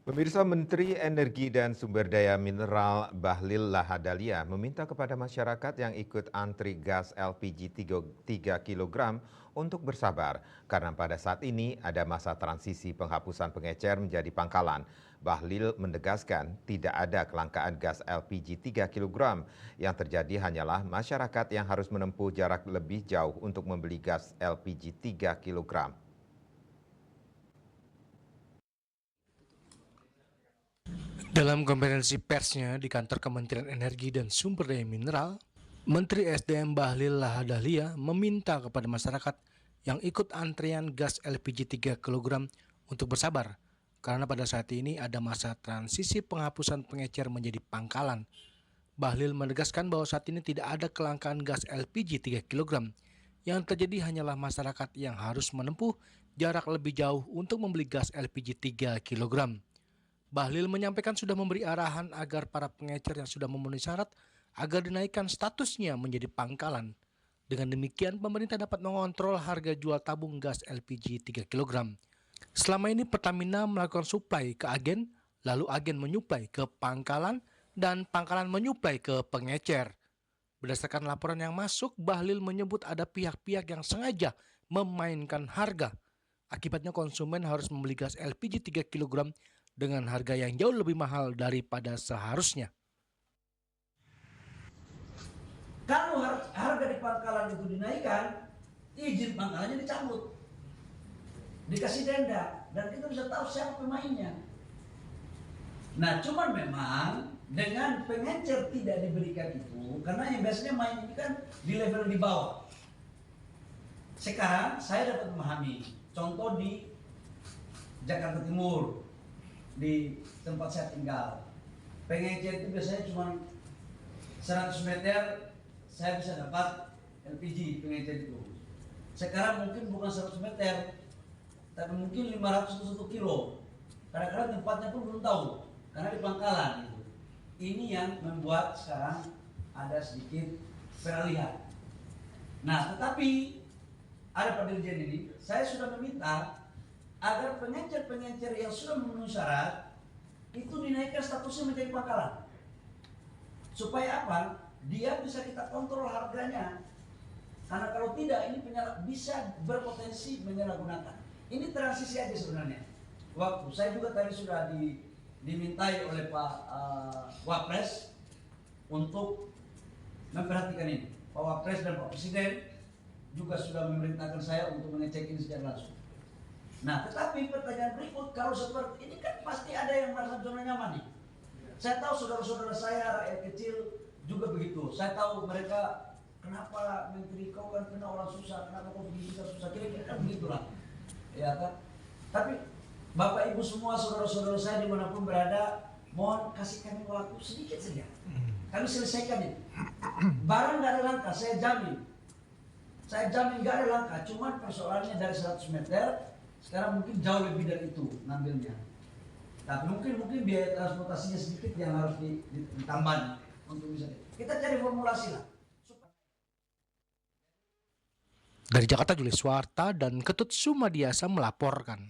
Pemirsa, Menteri Energi dan Sumber Daya Mineral Bahlil Lahadalia meminta kepada masyarakat yang ikut antri gas LPG 3 kg untuk bersabar karena pada saat ini ada masa transisi penghapusan pengecer menjadi pangkalan. Bahlil menegaskan tidak ada kelangkaan gas LPG 3 kg. Yang terjadi hanyalah masyarakat yang harus menempuh jarak lebih jauh untuk membeli gas LPG 3 kg. Dalam konferensi persnya di kantor Kementerian Energi dan Sumber Daya Mineral, Menteri SDM Bahlil Lahadalia meminta kepada masyarakat yang ikut antrian gas LPG 3 kg untuk bersabar, karena pada saat ini ada masa transisi penghapusan pengecer menjadi pangkalan. Bahlil menegaskan bahwa saat ini tidak ada kelangkaan gas LPG 3 kg. Yang terjadi hanyalah masyarakat yang harus menempuh jarak lebih jauh untuk membeli gas LPG 3 kg. Bahlil menyampaikan sudah memberi arahan agar para pengecer yang sudah memenuhi syarat agar dinaikkan statusnya menjadi pangkalan. Dengan demikian, pemerintah dapat mengontrol harga jual tabung gas LPG 3 kg. Selama ini Pertamina melakukan suplai ke agen, lalu agen menyuplai ke pangkalan, dan pangkalan menyuplai ke pengecer. Berdasarkan laporan yang masuk, Bahlil menyebut ada pihak-pihak yang sengaja memainkan harga. Akibatnya konsumen harus membeli gas LPG 3 kg dengan harga yang jauh lebih mahal daripada seharusnya. Kalau harga di pangkalan itu dinaikkan, izin pangkalannya dicabut, dikasih denda, dan kita bisa tahu siapa pemainnya. Nah, cuman memang dengan pengecer tidak diberikan itu, karena yang biasanya main ini kan di level di bawah. Sekarang saya dapat memahami, contoh di Jakarta Timur, di tempat saya tinggal, pengecer itu biasanya cuma 100 meter saya bisa dapat LPG pengecer itu. Sekarang mungkin bukan 100 meter, tapi mungkin 500 atau 1 kilo. Kadang-kadang tempatnya pun belum tahu, karena di pangkalan itu. Ini yang membuat sekarang ada sedikit peralihan. Nah, tetapi ada pada dirjen ini, saya sudah meminta agar pengecer-pengecer yang sudah memenuhi syarat itu dinaikkan statusnya menjadi pangkalan. Supaya apa? Dia bisa kita kontrol harganya. Karena kalau tidak, ini bisa berpotensi menyalahgunakan. Ini transisi aja sebenarnya. Waktu saya juga tadi sudah dimintai oleh Pak Wapres untuk memperhatikan ini. Pak Wapres dan Pak Presiden juga sudah memerintahkan saya untuk mengecek ini secara langsung. Nah, tetapi pertanyaan berikut, kalau seperti ini kan pasti ada yang merasa zona nyaman nih. Saya tahu saudara-saudara saya rakyat kecil juga begitu. Saya tahu mereka, kenapa menteri kau kan kena orang susah, kenapa kau begini susah, kira-kira kan begitulah. Ya kan? Tapi Bapak Ibu semua saudara-saudara saya dimanapun berada, mohon kasih kami waktu sedikit saja. Kami selesaikan ini. Barang nggak ada langkah, saya jamin. Saya jamin nggak ada langkah, cuman persoalannya dari 100 meter. Sekarang mungkin jauh lebih dari itu ngambilnya. Tapi mungkin biaya transportasinya sedikit yang harus ditambah untuk bisa. Kita cari formulasi lah. Dari Jakarta, Julius Warta dan Ketut Sumadiasa melaporkan.